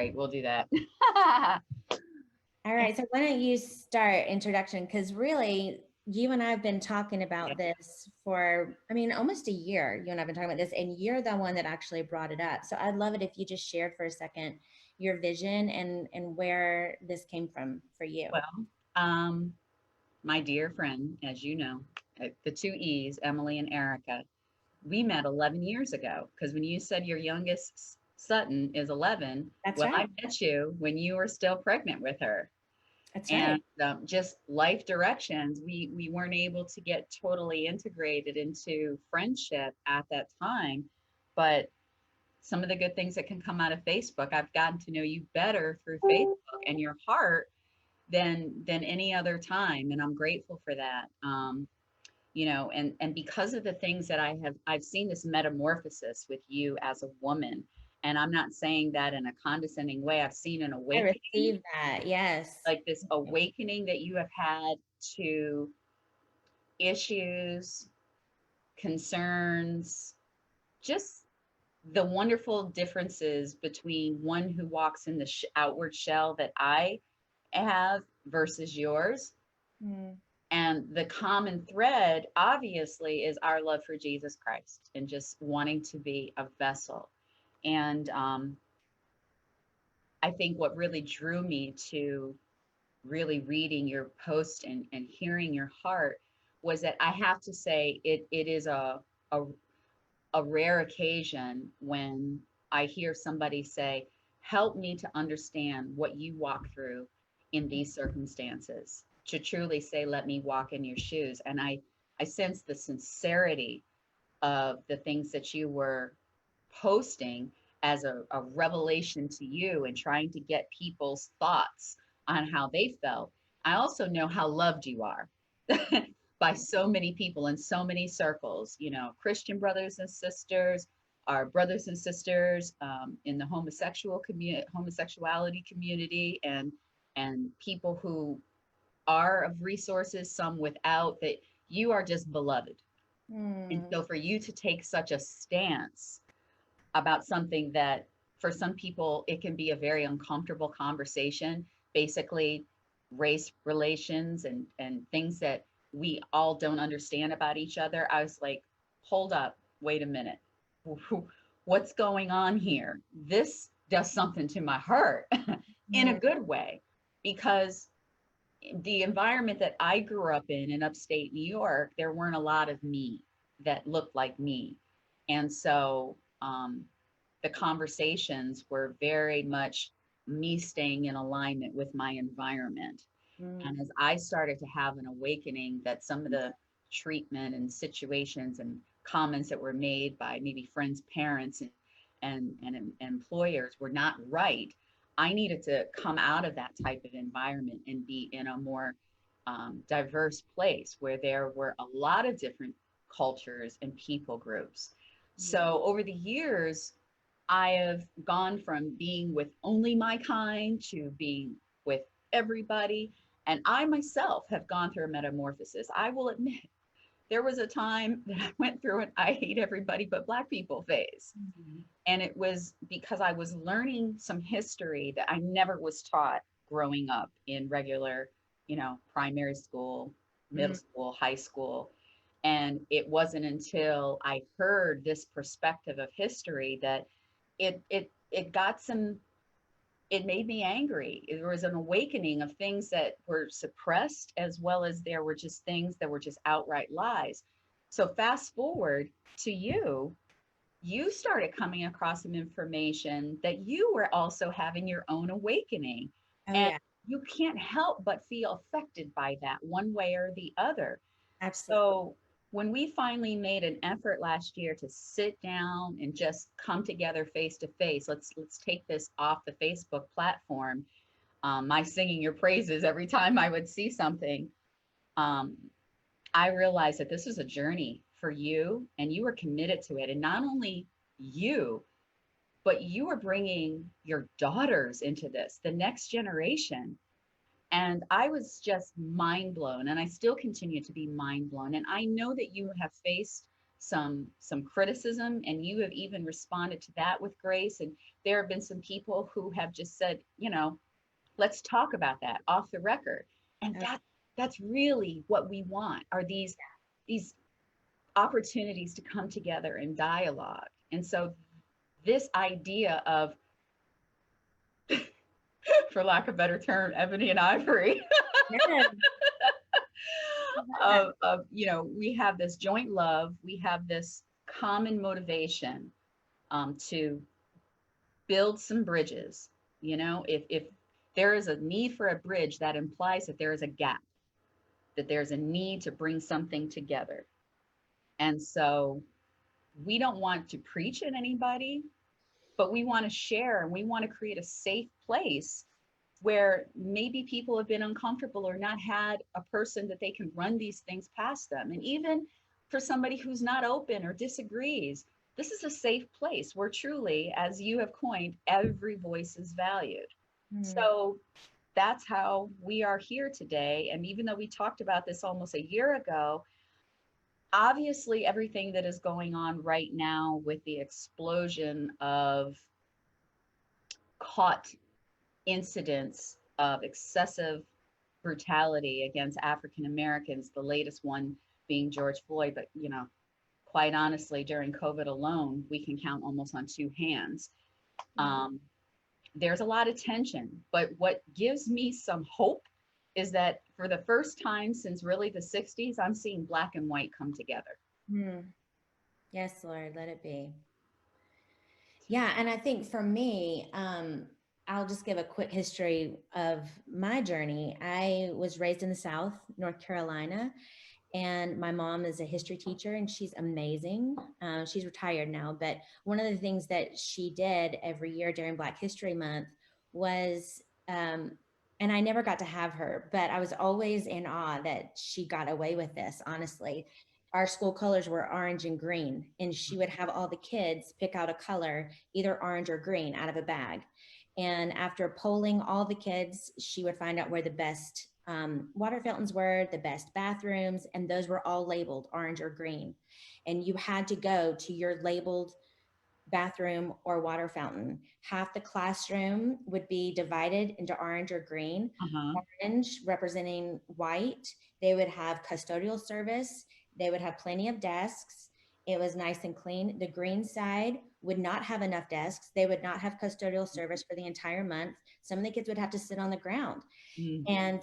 right, we'll do that. All right. So why don't you start introduction? Because really, you and I have been talking about this for, I mean, almost a year. You and I have been talking about this, and you're the one that actually brought it up. So I'd love it if you just shared for a second your vision and where this came from for you. Well, um, my dear friend, as you know, the two E's, Emily and Eryca, we met 11 years ago. Because when you said your youngest Sutton is 11, That's well, I right. met you when you were still pregnant with her. That's And right. just life directions, we weren't able to get totally integrated into friendship at that time. But some of the good things that can come out of Facebook, I've gotten to know you better through Facebook and your heart than any other time, and I'm grateful for that. And because of the things that I've seen this metamorphosis with you as a woman, and I'm not saying that in a condescending way. I've seen an I awakening, received that. Yes. like this awakening that you have had to issues, concerns, just the wonderful differences between one who walks in the outward shell that I have versus yours. Mm. And the common thread, obviously, is our love for Jesus Christ and just wanting to be a vessel. And I think what really drew me to really reading your post and hearing your heart was that I have to say it is a, a rare occasion when I hear somebody say, help me to understand what you walk through in these circumstances, to truly say, let me walk in your shoes. And I sense the sincerity of the things that you were posting as a revelation to you and trying to get people's thoughts on how they felt. I also know how loved you are by so many people in so many circles, Christian brothers and sisters, our brothers and sisters in the homosexuality community, and people who are of resources, some without, that you are just beloved. And Mm. so for you to take such a stance about something that for some people it can be a very uncomfortable conversation, basically race relations and things that we all don't understand about each other. I was like, hold up, wait a minute. What's going on here? This does something to my heart in a Mm. good way, because the environment that I grew up in upstate New York, there weren't a lot of me that looked like me. And so the conversations were very much me staying in alignment with my environment. Mm. And as I started to have an awakening that some of the treatment and situations and comments that were made by maybe friends, parents, and employers were not right, I needed to come out of that type of environment and be in a more diverse place where there were a lot of different cultures and people groups. Mm. So over the years, I have gone from being with only my kind to being with everybody. And I myself have gone through a metamorphosis. I will admit, there was a time that I went through an I hate everybody but Black people phase. Mm. And it was because I was learning some history that I never was taught growing up in regular, primary school, middle Mm. school, high school. And it wasn't until I heard this perspective of history that it got some, it made me angry. There was an awakening of things that were suppressed, as well as there were just things that were just outright lies. So fast forward to you started coming across some information that you were also having your own awakening. Oh And yeah, you can't help but feel affected by that one way or the other. absolutely. So when we finally made an effort last year to sit down and just come together face to face, let's take this off the Facebook platform. My singing your praises every time I would see something. Um, I realized that this is a journey for you, and you were committed to it. And not only you, but you are bringing your daughters into this, the next generation. And I was just mind blown, and I still continue to be mind blown. And I know that you have faced some criticism, and you have even responded to that with grace. And there have been some people who have just said, let's talk about that off the record. And that's really what we want, are these opportunities to come together and dialogue. And so this idea of, for lack of a better term, ebony and ivory, we have this joint love, we have this common motivation, to build some bridges. If there is a need for a bridge, that implies that there is a gap, that there's a need to bring something together. And so we don't want to preach at anybody, but we want to share, and we want to create a safe place where maybe people have been uncomfortable or not had a person that they can run these things past them. And even for somebody who's not open or disagrees, this is a safe place where truly, as you have coined, every voice is valued. So that's how we are here today. And even though we talked about this almost a year ago, obviously everything that is going on right now with the explosion of caught incidents of excessive brutality against African Americans, the latest one being George Floyd, but quite honestly, during COVID alone, we can count almost on two hands. There's a lot of tension, but what gives me some hope is that for the first time since really the 60s, I'm seeing Black and white come together. Yes, Lord, let it be. Yeah, and I think for me, I'll just give a quick history of my journey. I was raised in the South, North Carolina, and my mom is a history teacher, and she's amazing. She's retired now, but one of the things that she did every year during Black History Month was, and I never got to have her, but I was always in awe that she got away with this, honestly. Our school colors were orange and green, and she would have all the kids pick out a color, either orange or green, out of a bag. And after polling all the kids, she would find out where the best water fountains were, the best bathrooms, and those were all labeled orange or green. And you had to go to your labeled bathroom or water fountain. Half the classroom would be divided into orange or green. Orange representing white. They would have custodial service. They would have plenty of desks. It was nice and clean. The green side would not have enough desks. They would not have custodial service for the entire month. Some of the kids would have to sit on the ground. And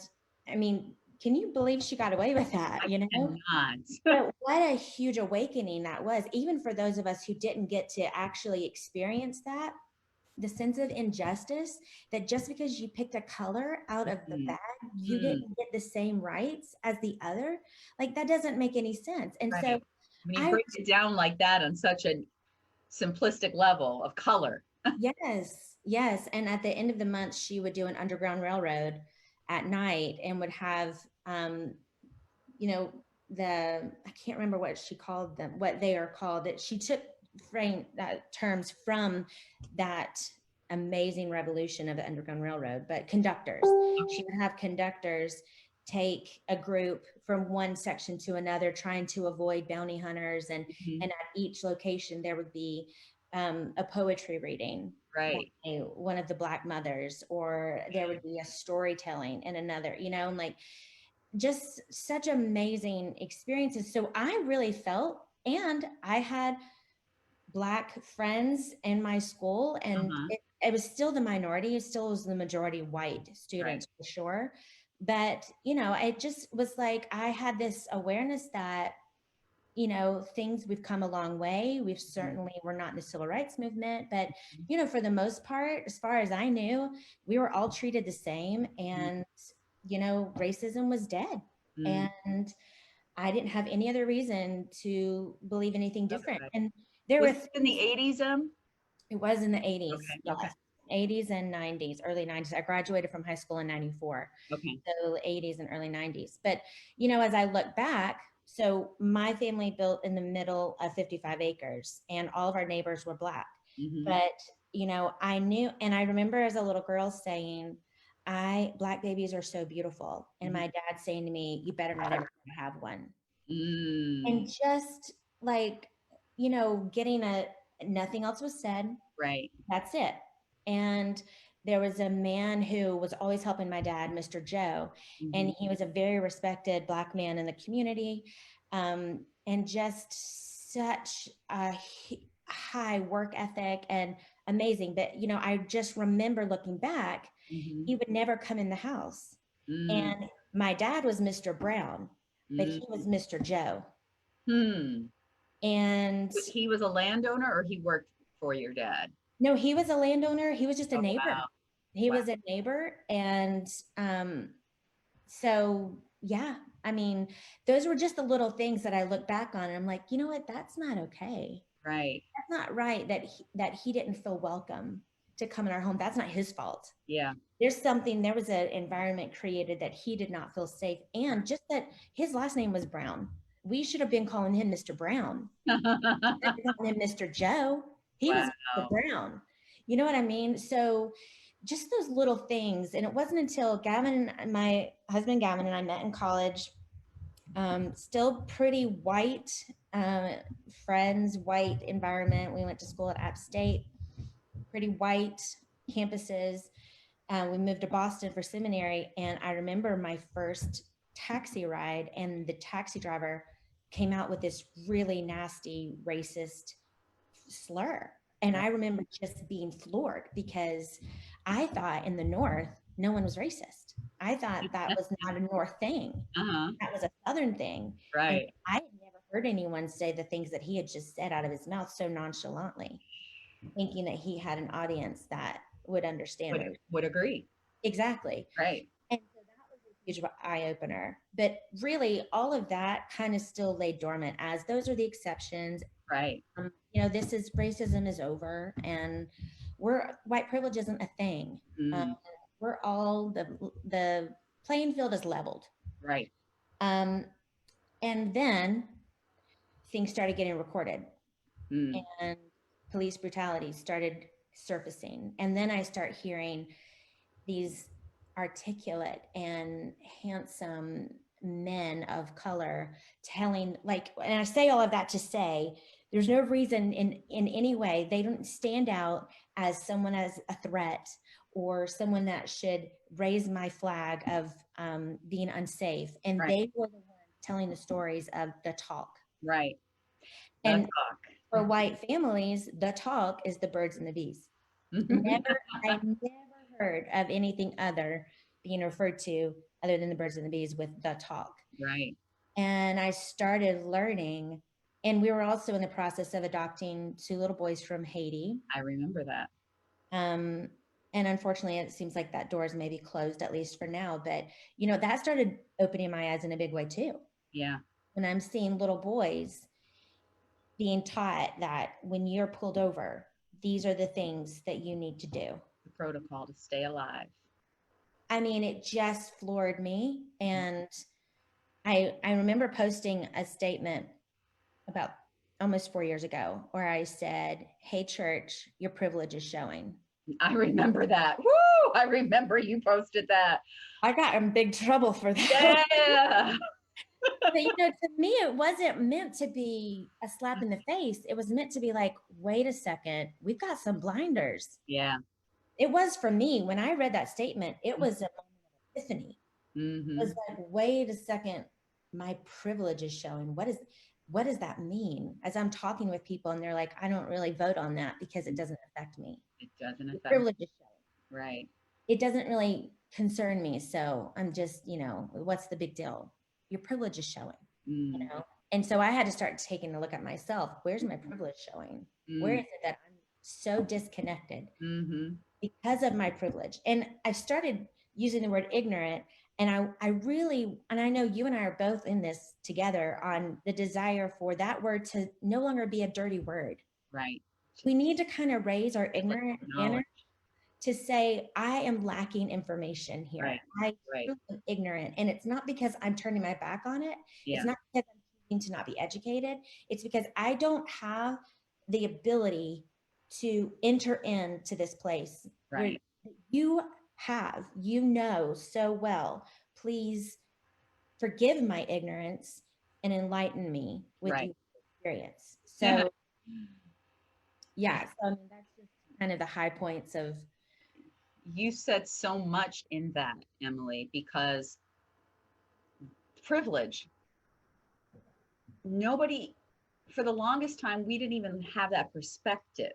I mean, can you believe she got away with that? I cannot. But what a huge awakening that was, even for those of us who didn't get to actually experience that, the sense of injustice that just because you picked a color out of the bag, you didn't get the same rights as the other. Like, that doesn't make any sense. And so when you break it down like that on such a simplistic level of color. Yes. And at the end of the month, she would do an Underground Railroad at night and would have, I can't remember what she called them, what they are called, that she took terms from that amazing revolution of the Underground Railroad, but conductors. She would have conductors take a group from one section to another, trying to avoid bounty hunters. And at each location, there would be a poetry reading by one of the Black mothers, or there would be a storytelling in another, and like, just such amazing experiences. So I really felt, and I had Black friends in my school, and it was still the minority. It still was the majority white students, for sure. But, it just was like, I had this awareness that, we've come a long way. We've certainly, we're not in the civil rights movement, but, for the most part, as far as I knew, we were all treated the same, and, racism was dead. And I didn't have any other reason to believe anything different. And there was was in the 80s, It was in the 80s. Yes. 80s and 90s, early 90s. I graduated from high school in 94. So 80s and early 90s. But, as I look back, so my family built in the middle of 55 acres, and all of our neighbors were Black. But, I knew, and I remember as a little girl saying, Black babies are so beautiful. And my dad saying to me, you better not ever have one. And just like, getting nothing else was said. Right. That's it. And there was a man who was always helping my dad, Mr. Joe, and Hmm. he was a very respected Black man in the community, and just such a high work ethic and amazing. But, I just remember looking back, Hmm. he would never come in the house. Mm. And my dad was Mr. Brown, but Mm. he was Mr. Joe. Hmm. And He was a landowner or he worked for your dad? no, he was a landowner. He was just a Oh, neighbor. wow. He Wow. was a neighbor. And so, yeah, I mean, those were just the little things that I look back on and I'm like, you know what? That's not okay. Right. That's not right that he didn't feel welcome to come in our home. That's not his fault. Yeah. There was an environment created that he did not feel safe. And just that his last name was Brown. We should have been calling him Mr. Brown. Calling him Mr. Joe. He was Mr. Wow. Brown. You know what I mean? So just those little things. And it wasn't until my husband Gavin and I met in college, still pretty white, uh, friends, white environment. We went to school at App State, pretty white campuses. We moved to Boston for seminary. And I remember my first taxi ride, and the taxi driver came out with this really nasty, racist slur. And Right. I remember just being floored because I thought in the North, no one was racist. I thought that was not a North thing. Uh-huh. That was a Southern thing. And Right. I had never heard anyone say the things that he had just said out of his mouth so nonchalantly, thinking that he had an audience that would understand Would what he was. would agree. Exactly. Right. And so that was a huge eye opener. But really, all of that kind of still lay dormant, as those are the exceptions. Right. This is racism is over, and white privilege isn't a thing. Um, Mm. we're all the playing field is leveled. Right. Um, and then things started getting recorded, Mm. and police brutality started surfacing, and then I start hearing these articulate and handsome men of color telling, like, and I say all of that to say there's no reason in any way they don't stand out as someone as a threat or someone that should raise my flag of being unsafe, and Right. they were the ones telling the stories of the talk. Right. The And talk. for white families, the talk is the birds and the bees. I never heard of anything other being referred to other than the birds and the bees with the talk. Right. And I started learning, and we were also in the process of adopting two little boys from Haiti. I remember that. Um, and unfortunately, it seems like that door is maybe closed, at least for now. But, that started opening my eyes in a big way too. Yeah. When I'm seeing little boys being taught that when you're pulled over, these are the things that you need to do. The protocol to stay alive. I mean, it just floored me. And I remember posting a statement about almost 4 years ago where I said, "Hey, church, your privilege is showing." I remember that. Woo! I remember you posted that. I got in big trouble for that. Yeah. But, to me, it wasn't meant to be a slap in the face. It was meant to be like, wait a second, we've got some blinders. Yeah. It was for me. When I read that statement, it was a moment of epiphany. It Mm-hmm. was like, wait a second, my privilege is showing. What does that mean? As I'm talking with people and they're like, I don't really vote on that because it doesn't affect me. It doesn't The affect. privilege is showing. Right. It doesn't really concern me. So I'm just, what's the big deal? Your privilege is showing, Mm. And so I had to start taking a look at myself. Where's my privilege showing? Where Mm. is it that I'm so disconnected Mm-hmm. because of my privilege? And I started using the word ignorant. And I really, and I know you and I are both in this together on the desire for that word to no longer be a dirty word. Right. We need to kind of raise our ignorant Knowledge. manner to say, I am lacking information here. Right. I Right. am ignorant. And it's not because I'm turning my back on it. Yeah. It's not because I'm choosing to not be educated. It's because I don't have the ability to enter into this place where Right. you so well. Please forgive my ignorance and enlighten me with Right. your experience. So yeah, so I mean, that's just kind of the high points of. You said so much in that, Emily, because privilege, nobody, for the longest time, we didn't even have that perspective.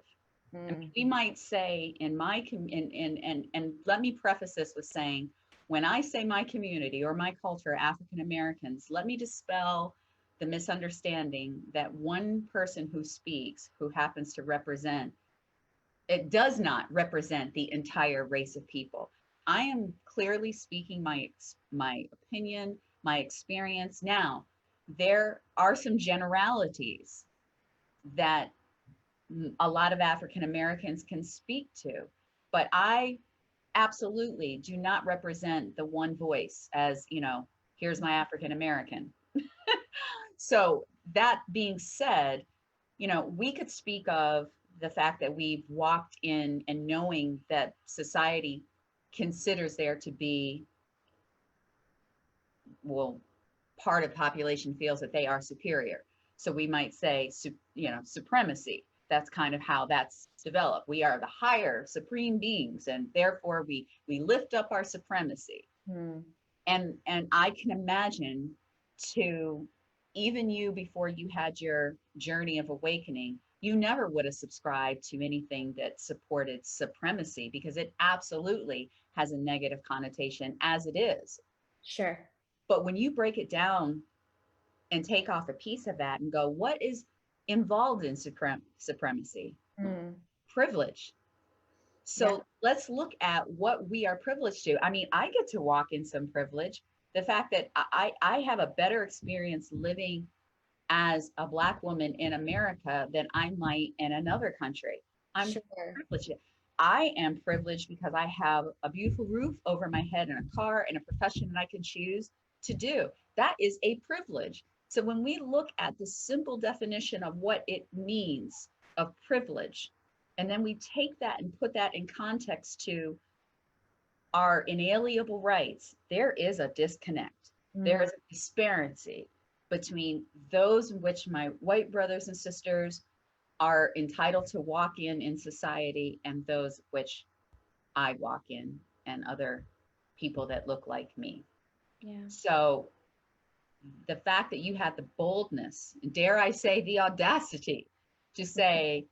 I mean, we might say in my and let me preface this with saying, when I say my community or my culture, African Americans, let me dispel the misunderstanding that one person who speaks, who happens to represent, it does not represent the entire race of people. I am clearly speaking my opinion, my experience. Now, there are some generalities that a lot of African Americans can speak to, but I absolutely do not represent the one voice as, here's my African American. So that being said, we could speak of the fact that we've walked in and knowing that society considers there to be, well, part of population feels that they are superior. So we might say, supremacy. That's kind of how that's developed. We are the higher supreme beings, and therefore we lift up our supremacy. And I can imagine, to even you, before you had your journey of awakening, you never would have subscribed to anything that supported supremacy, because it absolutely has a negative connotation as it is. Sure. But when you break it down and take off a piece of that and go, what is involved in supremacy? Privilege. So let's look at what we are privileged to. I mean, I get to walk in some privilege. The fact that I have a better experience living as a Black woman in America than I might in another country. I'm privileged. I am privileged because I have a beautiful roof over my head and a car and a profession that I can choose to do. That is a privilege. So when we look at the simple definition of what it means of privilege, and then we take that and put that in context to our inalienable rights, there is a disconnect. There is a disparity between those in which my white brothers and sisters are entitled to walk in society and those which I walk in, and other people that look like me. Yeah. So the fact that you had the boldness, dare I say the audacity, to say,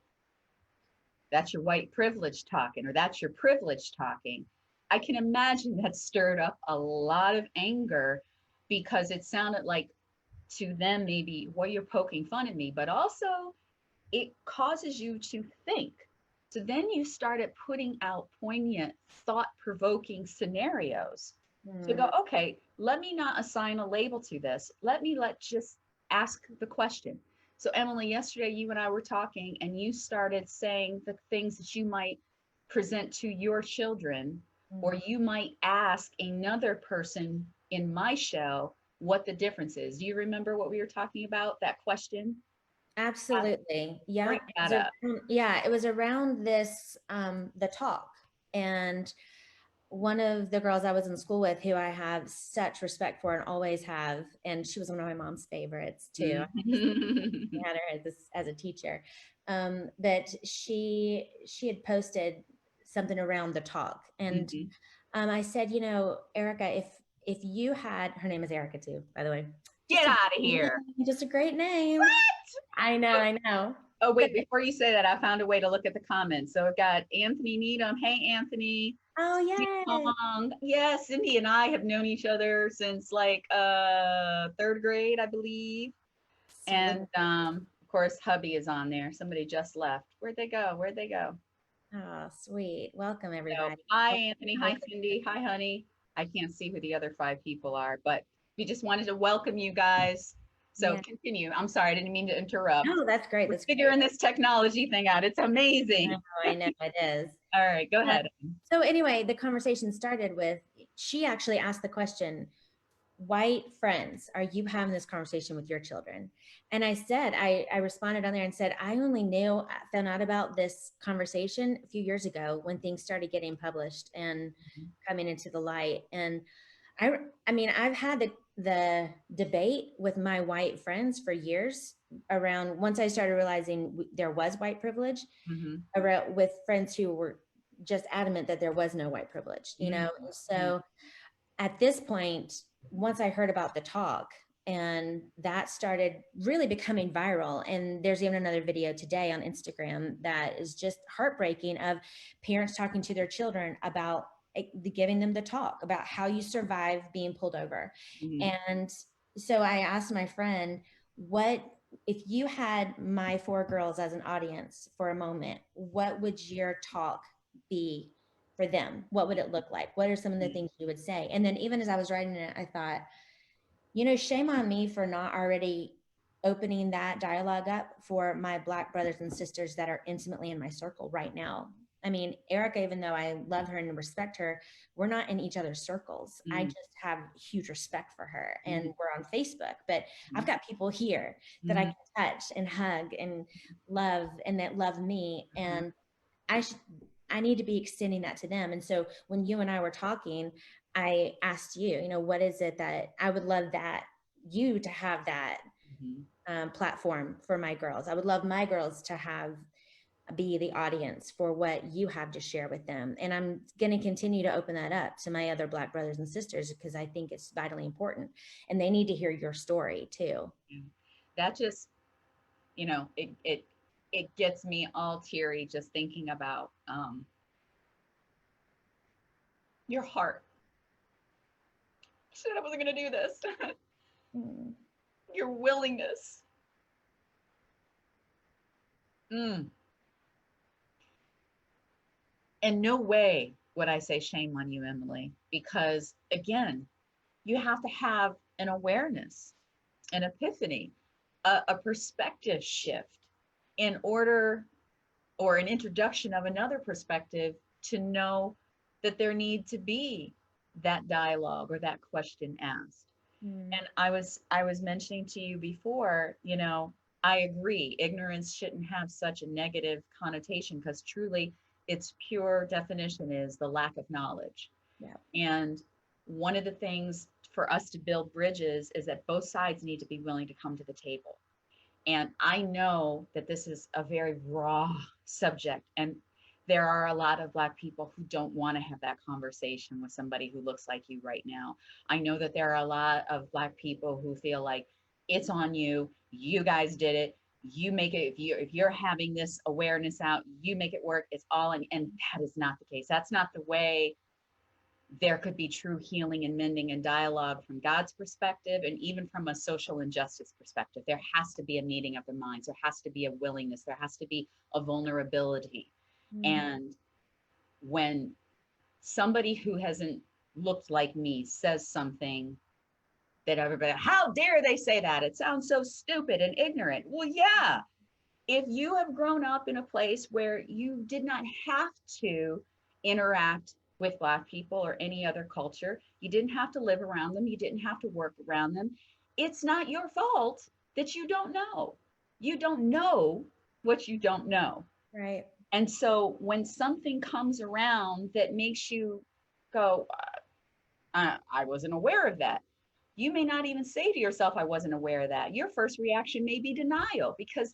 that's your white privilege talking, or that's your privilege talking, I can imagine that stirred up a lot of anger, because it sounded like to them maybe, well, you're poking fun at me, but also it causes you to think. So then you started putting out poignant, thought-provoking scenarios to go, okay, let me not assign a label to this. Let's just ask the question. So Emily, yesterday you and I were talking, and you started saying the things that you might present to your children, or you might ask another person in my show what the difference is. Do you remember what we were talking about, that question? Absolutely. Yeah. Break that up. Yeah, it was around this, the talk. And one of the girls I was in school with, who I have such respect for and always have, and she was one of my mom's favorites too. I had her as a teacher. But she had posted something around the talk. And I said, Eryca, if you had, her name is Eryca too, by the way. Get out of here. Just a great name. What? I know. Oh, wait, before you say that, I found a way to look at the comments. So I've got Anthony Needham. Hey, Anthony. Oh, yeah. Yes, Cindy and I have known each other since like third grade, I believe. Sweet. And of course, hubby is on there. Somebody just left. Where'd they go? Oh, sweet. Welcome, everybody. So, hi, Anthony. Hi, Cindy. Hi, honey. I can't see who the other 5 people are, but we just wanted to welcome you guys. So continue. I'm sorry, I didn't mean to interrupt. No, that's great. We're figuring this technology thing out. It's amazing. I know it is. All right, go ahead. So anyway, the conversation started with, she actually asked the question, white friends, are you having this conversation with your children? And I said, I responded on there and said, I only found out about this conversation a few years ago when things started getting published and coming into the light. And I mean, I've had the debate with my white friends for years, around, once I started realizing there was white privilege, Mm-hmm. around with friends who were just adamant that there was no white privilege, you know? Mm-hmm. So at this point, once I heard about the talk, and that started really becoming viral, and there's even another video today on Instagram that is just heartbreaking, of parents talking to their children about giving them the talk about how you survive being pulled over. Mm-hmm. And so I asked my friend, what if you had my four girls as an audience for a moment, what would your talk be for them? What would it look like? What are some of the things you would say? And then even as I was writing it, I thought, you know, shame on me for not already opening that dialogue up for my Black brothers and sisters that are intimately in my circle right now. I mean, Eryca, even though I love her and respect her, we're not in each other's circles. I just have huge respect for her, and we're on Facebook, but I've got people here that I can touch and hug and love, and that love me. And I should, I need to be extending that to them. And so when you and I were talking, I asked you, you know, what is it that I would love that you to have that platform for my girls. I would love my girls to have be the audience for what you have to share with them. And I'm going to continue to open that up to my other Black brothers and sisters, because I think it's vitally important, and they need to hear your story too. That just, you know, it gets me all teary just thinking about your heart. I said I wasn't going to do this. Your willingness. In no way would I say shame on you, Emily, because again, you have to have an awareness, an epiphany, a perspective shift in order, or an introduction of another perspective, to know that there need to be that dialogue or that question asked. And I was mentioning to you before, you know, I agree, ignorance shouldn't have such a negative connotation, because truly its pure definition is the lack of knowledge. Yeah. And one of the things for us to build bridges is that both sides need to be willing to come to the table. And I know that this is a very raw subject, and there are a lot of Black people who don't want to have that conversation with somebody who looks like you right now. I know that there are a lot of Black people who feel like it's on you. You guys did it. You make it. If you're having this awareness out, you make it work. It's all in, and that is not the case. That's not the way there could be true healing and mending and dialogue from God's perspective, and even from a social injustice perspective. There has to be a meeting of the minds. There has to be a willingness. There has to be a vulnerability. And when somebody who hasn't looked like me says something that everybody, how dare they say that? It sounds so stupid and ignorant. Well, yeah, if you have grown up in a place where you did not have to interact with Black people or any other culture, you didn't have to live around them, you didn't have to work around them, it's not your fault that you don't know. You don't know what you don't know. Right. And so when something comes around that makes you go, I wasn't aware of that, you may not even say to yourself, I wasn't aware of that. Your first reaction may be denial, because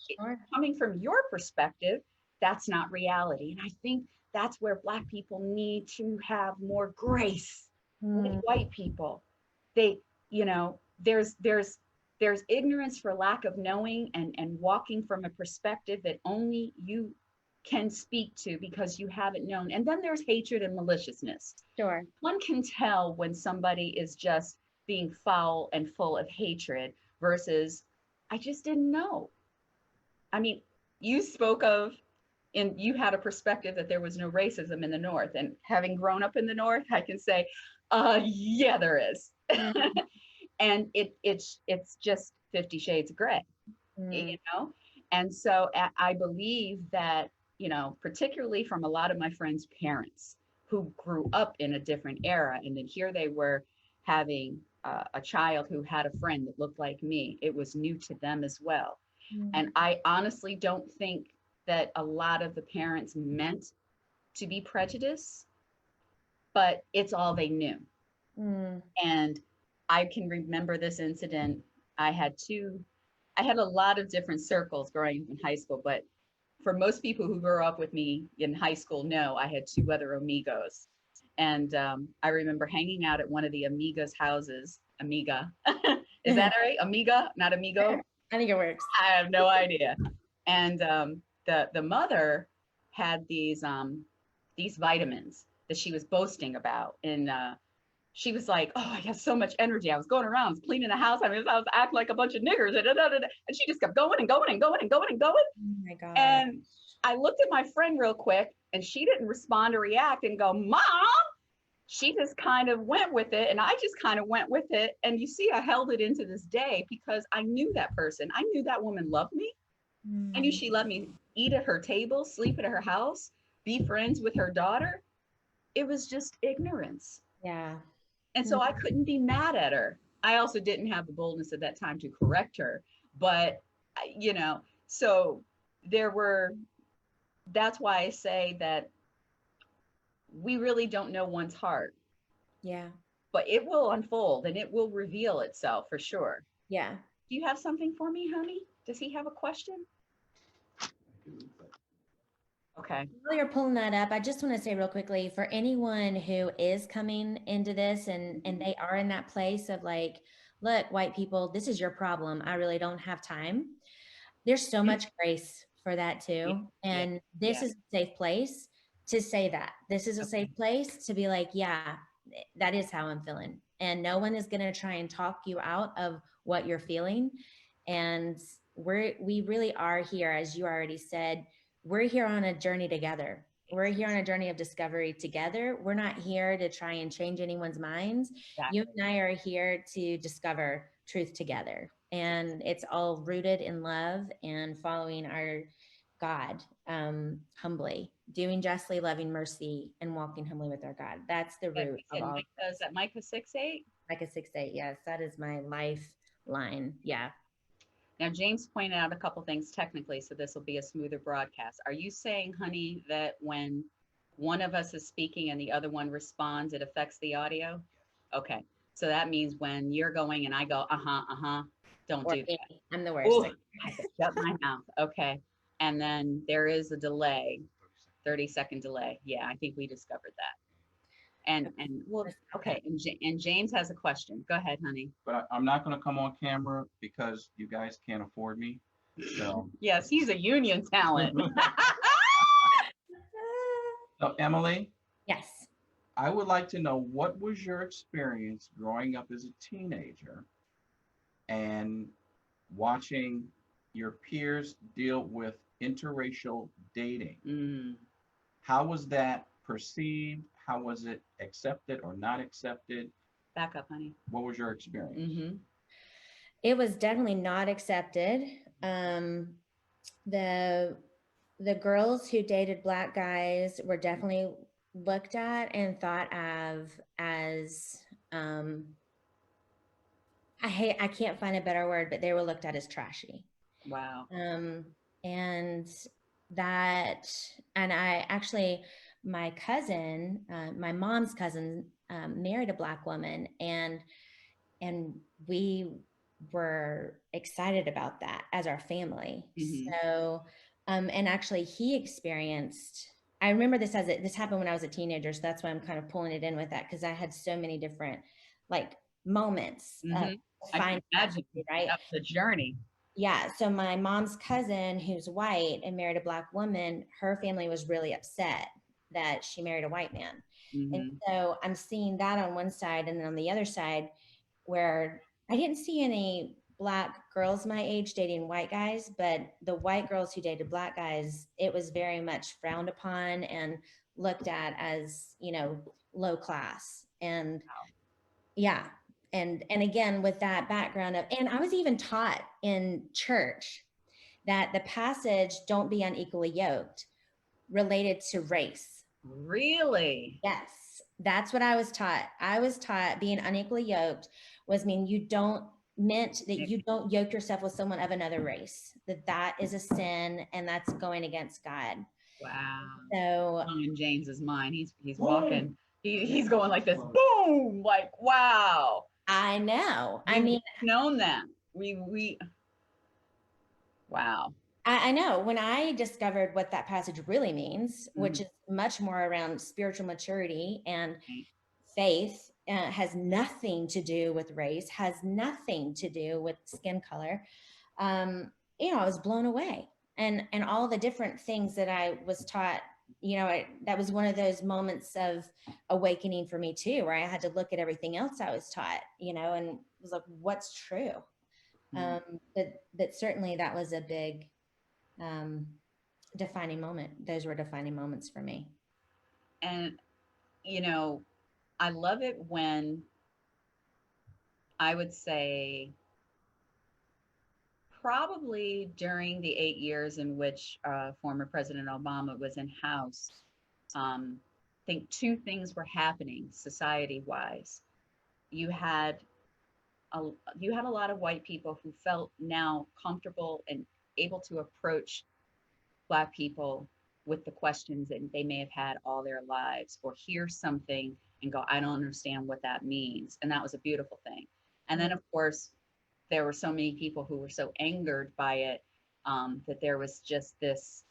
coming from your perspective, that's not reality. And I think that's where Black people need to have more grace with white people. They, you know, there's ignorance for lack of knowing, and walking from a perspective that only you can speak to because you haven't known. And then there's hatred and maliciousness. Sure. One can tell when somebody is just being foul and full of hatred versus, I just didn't know. I mean, you spoke of, and you had a perspective that there was no racism in the North. And having grown up in the North, I can say, yeah, there is. And it's just 50 shades of gray, you know? And so I believe that, you know, particularly from a lot of my friends' parents who grew up in a different era, and then here they were having a child who had a friend that looked like me. It was new to them as well. And I honestly don't think that a lot of the parents meant to be prejudiced, but it's all they knew. And I can remember this incident. I had two I had a lot of different circles growing up in high school, but for most people who grew up with me in high school, no, I had two other amigos. And I remember hanging out at one of the amigos' houses. Amiga. Is that right? Amiga, not amigo? Sure. I think it works. I have no idea. And the mother had these vitamins that she was boasting about. And she was like, "Oh, I have so much energy. I was going around, I was cleaning the house. I was acting like a bunch of niggers." And she just kept going and going and going and going and going. Oh my God. And I looked at my friend real quick, and she didn't respond or react and go, "Mom." She just kind of went with it, and I just kind of went with it. And you see, I held it into this day because I knew that person. I knew that woman loved me. I knew she let me eat at her table, sleep at her house, be friends with her daughter. It was just ignorance. Yeah. And so I couldn't be mad at her. I also didn't have the boldness at that time to correct her. But, so that's why I say that we really don't know one's heart. Yeah. But it will unfold and it will reveal itself for sure. Yeah. Do you have something for me, honey? Does he have a question? Okay. While you're pulling that up, I just want to say real quickly for anyone who is coming into this and they are in that place of like, look, white people, this is your problem. I really don't have time. There's so much grace for that too. And this is a safe place to say that. This is a safe place to be like, yeah, that is how I'm feeling. And no one is going to try and talk you out of what you're feeling. And we really are here, as you already said, we're here on a journey together. We're here on a journey of discovery together. We're not here to try and change anyone's minds. Exactly. You and I are here to discover truth together. And it's all rooted in love and following our God humbly, doing justly, loving mercy, and walking humbly with our God. That's the root of all. Is that Micah 6:8? Micah 6:8, yes, that is my lifeline. Yeah. Now, James pointed out a couple things technically, so this will be a smoother broadcast. Are you saying, honey, that when one of us is speaking and the other one responds, it affects the audio? Okay. So that means when you're going and I go, don't do that. I'm the worst. Ooh, I have to shut my mouth. Okay. And then there is a delay, 30-second delay. Yeah, I think we discovered that. And well, okay. And James has a question. Go ahead, honey. But I'm not going to come on camera because you guys can't afford me. So yes, he's a union talent. So Emily? Yes. I would like to know, what was your experience growing up as a teenager and watching your peers deal with interracial dating? How was that perceived? How was it accepted or not accepted? Back up, honey. What was your experience? It was definitely not accepted. The girls who dated Black guys were definitely looked at and thought of as I can't find a better word, but they were looked at as trashy. Wow. And I actually, my cousin, my mom's cousin, married a Black woman, and we were excited about that as our family. So, and actually he experienced, I remember this happened when I was a teenager. So that's why I'm kind of pulling it in with that. Cause I had so many different like moments. I can imagine, right? That's the journey. Yeah. So my mom's cousin, who's white and married a Black woman, her family was really upset that she married a white man. And so I'm seeing that on one side, and then on the other side, where I didn't see any Black girls my age dating white guys, but the white girls who dated Black guys, it was very much frowned upon and looked at as, low class. And yeah. And again, with that background and I was even taught in church that the passage, don't be unequally yoked, related to race. Really? Yes. That's what I was taught. I was taught being unequally yoked meant that you don't yoke yourself with someone of another race, that is a sin and that's going against God. Wow. So in James's mind, he's walking, he's going like this, boom, like, wow. I know. I mean, known that we Wow. I know when I discovered what that passage really means, which Mhm. is much more around spiritual maturity and Right. faith, has nothing to do with race, has nothing to do with skin color. I was blown away, and all the different things that I was taught. That was one of those moments of awakening for me too, where I had to look at everything else I was taught, and was like, what's true? Mhm. But certainly that was a big um, defining moment. Those were defining moments for me. And, you know, I love it when I would say probably during the 8 years in which former President Obama was in House, I think two things were happening society-wise. You had a, you had a lot of white people who felt now comfortable and able to approach Black people with the questions that they may have had all their lives, or hear something and go, I don't understand what that means. And that was a beautiful thing. And then, Mm. of course, there were so many people who were so angered by it, that there was just this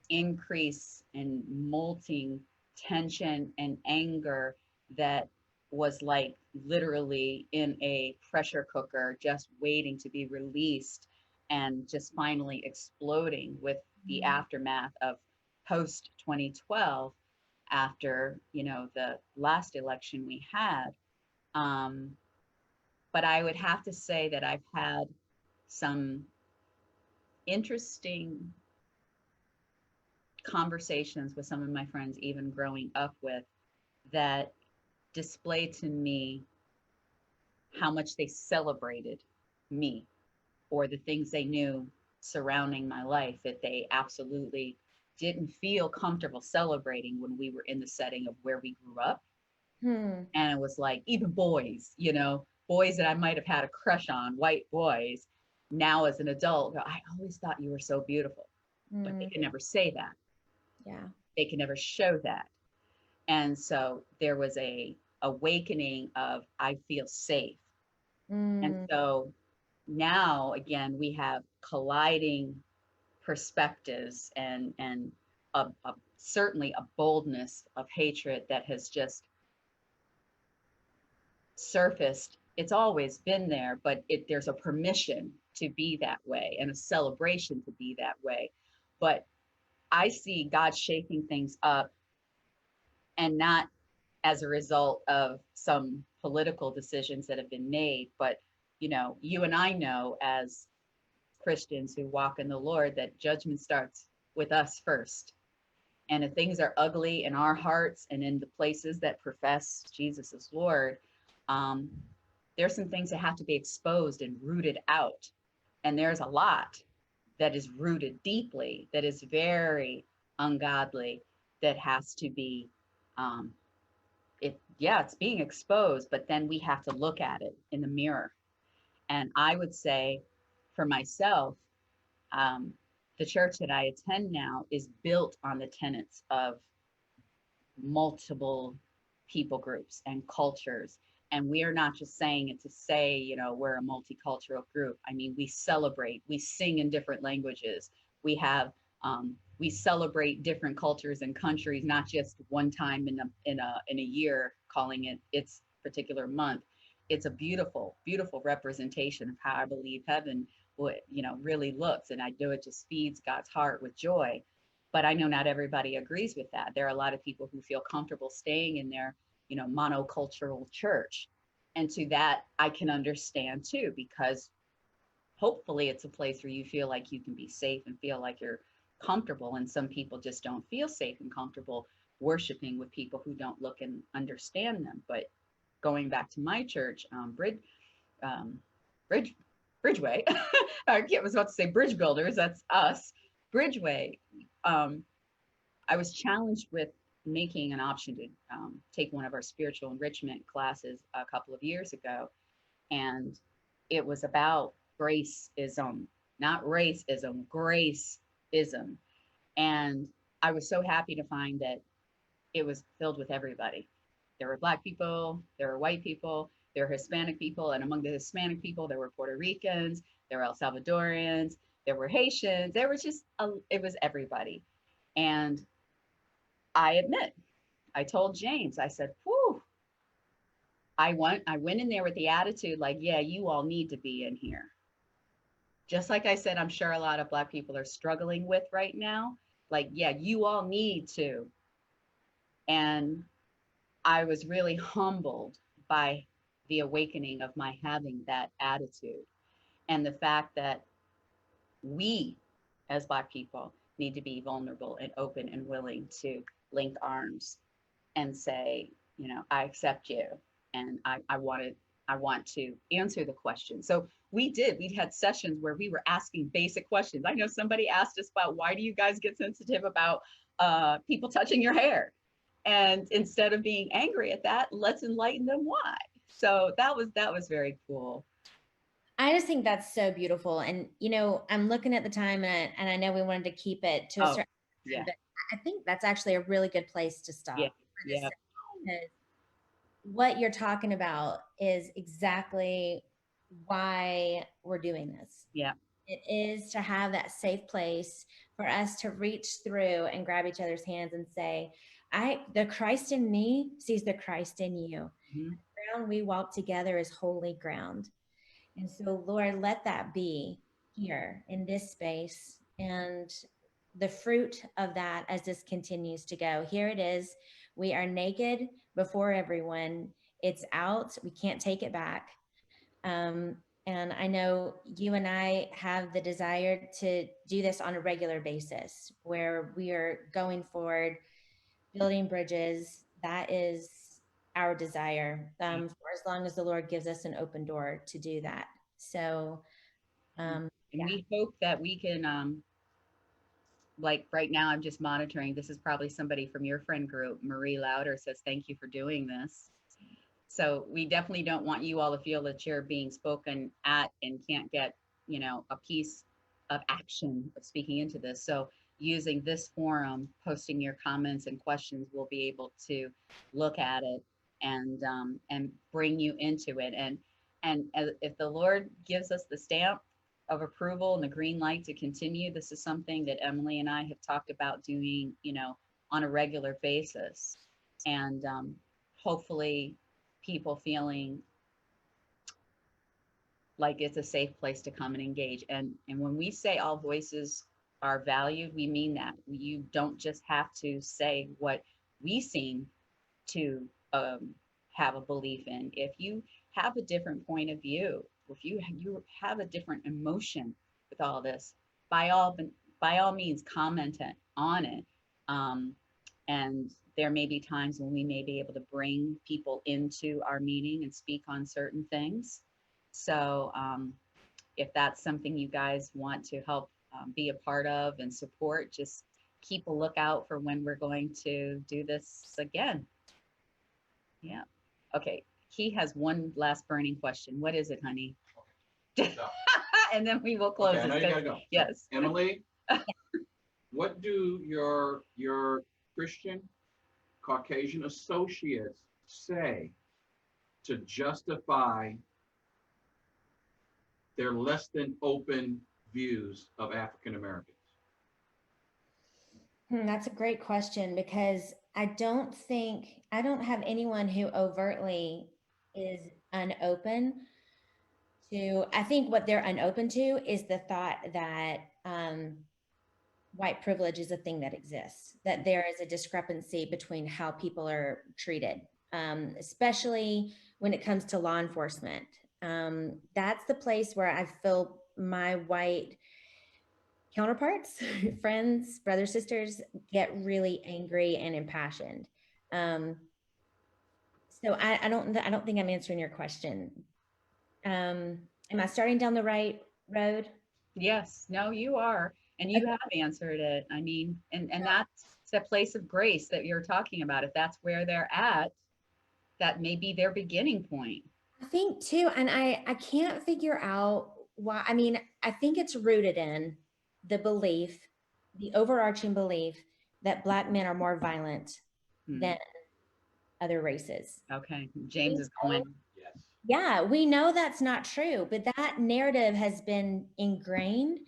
increase in molting tension and anger that was like literally in a pressure cooker, just waiting to be released and just finally exploding with the aftermath of post 2012, after the last election we had. um, but I would have to say that I've had some interesting conversations with some of my friends, even growing up with, that display to me how much they celebrated me or the things they knew surrounding my life that they absolutely didn't feel comfortable celebrating when we were in the setting of where we grew up. Hmm. And it was like, even boys, boys that I might have had a crush on, white boys, now as an adult, go, I always thought you were so beautiful, but they Hmm. can never say that. Yeah. They can never show that. And so there was a awakening of, I feel safe. And Mm. so now again we have colliding perspectives, and certainly a boldness of hatred that has just surfaced. It's always been there, but there's a permission to be that way and a celebration to be that way. But I see God shaking things up, and not as a result of some political decisions that have been made, but you and I know as Christians who walk in the Lord that judgment starts with us first. And if things are ugly in our hearts and in the places that profess Jesus as Lord, um, there's some things that have to be exposed and rooted out. And there's a lot that is rooted deeply, that is very ungodly, that has to be, um, it's being exposed, but then we have to look at it in the mirror. And I would say for myself, um, the church that I attend now is built on the tenets of multiple people groups and cultures. And we are not just saying it to say, we're a multicultural group. I mean, we celebrate, we sing in different languages. We have, we celebrate different cultures and countries, not just one time in a year, calling it its particular month. It's a beautiful, beautiful representation of how I believe heaven would, really looks. And I know it just feeds God's heart with joy. But I know not everybody agrees with that. There are a lot of people who feel comfortable staying in their, monocultural church. And to that, I can understand too, because hopefully it's a place where you feel like you can be safe and feel like you're comfortable. And some people just don't feel safe and comfortable worshiping with people who don't look and understand them. But going back to my church, um, Bridge, Bridgeway, I was about to say Bridge Builders, that's us, Bridgeway. um, I was challenged with making an option to take one of our spiritual enrichment classes a couple of years ago. And it was about graceism, not racism, graceism. And I was so happy to find that it was filled with everybody. There were Black people, there were white people, there were Hispanic people, and among the Hispanic people, there were Puerto Ricans, there were El Salvadorians, there were Haitians, there was just, it was everybody. And I admit, I told James, I said, whew, I went in there with the attitude like, yeah, you all need to be in here. Just like I said, I'm sure a lot of Black people are struggling with right now. Like, yeah, you all need to. And I was really humbled by the awakening of my having that attitude and the fact that we as Black people need to be vulnerable and open and willing to link arms and say, you know, I accept you and I want to answer the question. So we had sessions where we were asking basic questions. I know somebody asked us about, why do you guys get sensitive about people touching your hair? And instead of being angry at that, let's enlighten them why. So that was very cool. I just think that's so beautiful. And, you know, I'm looking at the time and I know we wanted to keep it to a certain Yeah. time, but I think that's actually a really good place to stop. Yeah. Yeah. Because what you're talking about is exactly why we're doing this. Yeah. It is to have that safe place for us to reach through and grab each other's hands and say, the Christ in me sees the Christ in you. Mm-hmm. The ground we walk together is holy ground. And so, Lord, let that be here in this space. And the fruit of that, as this continues to go, here it is. We are naked before everyone. It's out. We can't take it back. And I know you and I have the desire to do this on a regular basis, where we are going forward, building bridges. That is our desire, for as long as the Lord gives us an open door to do that. So, and we hope that we can, like right now, I'm just monitoring. This is probably somebody from your friend group. Marie Lauder says, thank you for doing this. So we definitely don't want you all to feel that you're being spoken at and can't get, you know, a piece of action of speaking into this. So using this forum, posting your comments and questions, we'll be able to look at it and bring you into it. And if the Lord gives us the stamp of approval and the green light to continue, this is something that Emily and I have talked about doing, you know, on a regular basis. And hopefully people feeling like it's a safe place to come and engage. And when we say all voices are valued, we mean that. You don't just have to say what we seem to have a belief in. If you have a different point of view, if you have a different emotion with all this, by all means, comment on it. And there may be times when we may be able to bring people into our meeting and speak on certain things. So if that's something you guys want to help be a part of and support, just keep a lookout for when we're going to do this again. Yeah. Okay. He has one last burning question. What is it, honey? Okay. And then we will close. Okay, I know you gotta go. Yes. Emily, what do your Christian Caucasian associates say to justify their less than open views of African Americans? That's a great question, because I don't have anyone who overtly is unopen to. I think what they're unopen to is the thought that white privilege is a thing that exists, that there is a discrepancy between how people are treated, especially when it comes to law enforcement. That's the place where I feel my white counterparts, friends, brothers, sisters, get really angry and impassioned. So I don't think I'm answering your question. Am I starting down the right road? Yes. No, you are. And you have answered it. I mean, and that's the place of grace that you're talking about. If that's where they're at, that may be their beginning point. I think too, and I can't figure out why. I mean, I think it's rooted in the belief, the overarching belief, that Black men are more violent than other races. Okay. James is going. Yes. Yeah, we know that's not true, but that narrative has been ingrained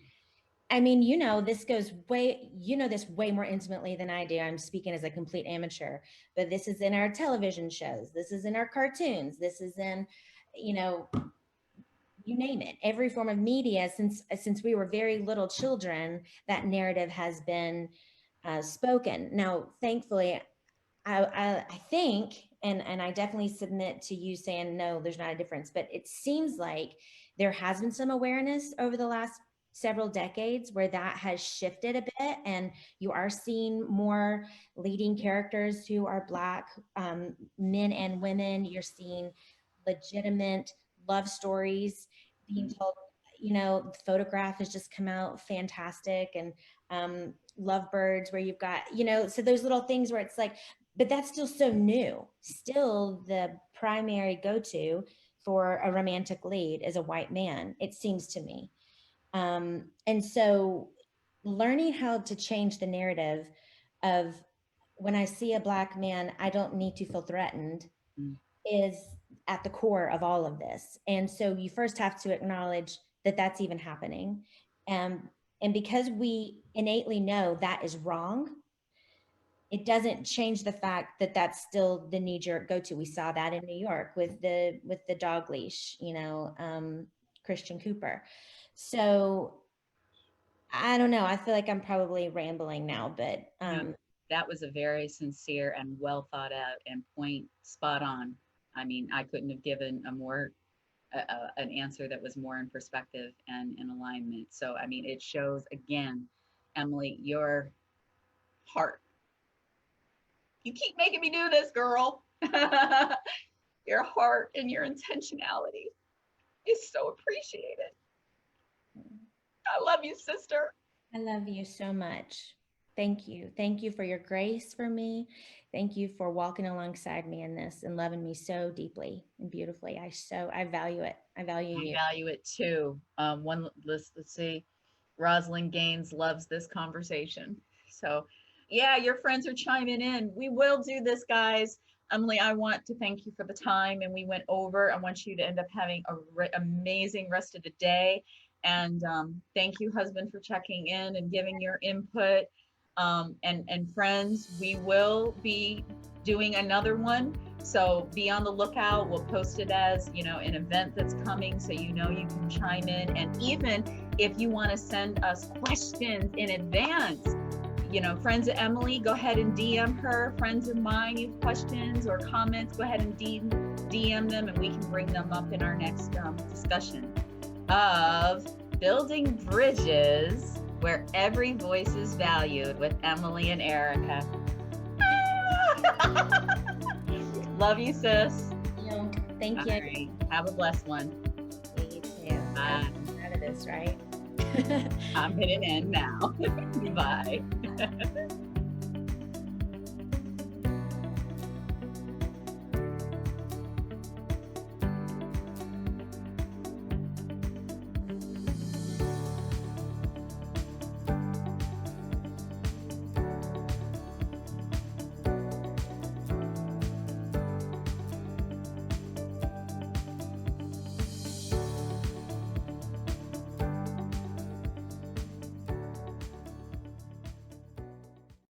I mean, you know, this goes way, you know, this way more intimately than I do. I'm speaking as a complete amateur, but this is in our television shows. This is in our cartoons. This is in, you know, you name it, every form of media since we were very little children, that narrative has been spoken. Now, thankfully, I think, and I definitely submit to you saying, no, there's not a difference, but it seems like there has been some awareness over the last several decades where that has shifted a bit, and you are seeing more leading characters who are Black, men and women. You're seeing legitimate love stories being told. You know, the Photograph has just come out fantastic, and Lovebirds, where you've got, you know, so those little things where it's like, but that's still so new. Still, the primary go-to for a romantic lead is a white man, it seems to me. And so learning how to change the narrative of, when I see a Black man, I don't need to feel threatened, Mm. is at the core of all of this. And so you first have to acknowledge that that's even happening. And because we innately know that is wrong, it doesn't change the fact that that's still the knee-jerk go-to. We saw that in New York with the dog leash, you know, Christian Cooper. So I don't know. I feel like I'm probably rambling now, but No, that was a very sincere and well thought out and point spot on. I mean, I couldn't have given a more an answer that was more in perspective and in alignment. So, I mean, it shows again, Emily, your heart. You keep making me do this, girl. Your heart and your intentionality is so appreciated. I love you, sister. I love you so much. Thank you. Thank you for your grace for me. Thank you for walking alongside me in this and loving me so deeply and beautifully. I value it. I value you. I value it too. Let's see. Rosalind Gaines loves this conversation. So yeah, your friends are chiming in. We will do this, guys. Emily, I want to thank you for the time, and we went over. I want you to end up having a amazing rest of the day. And thank you, husband, for checking in and giving your input. And friends, we will be doing another one. So be on the lookout. We'll post it as, you know, an event that's coming, so you know you can chime in. And even if you want to send us questions in advance, you know, friends of Emily, go ahead and DM her. Friends of mine, you have questions or comments, go ahead and DM them, and we can bring them up in our next discussion of Building Bridges Where Every Voice is Valued with Emily and Eryca. Love you, sis. Thank you. All right. Have a blessed one. You too. Bye. I'm out of this, right? I'm hitting end now. Bye.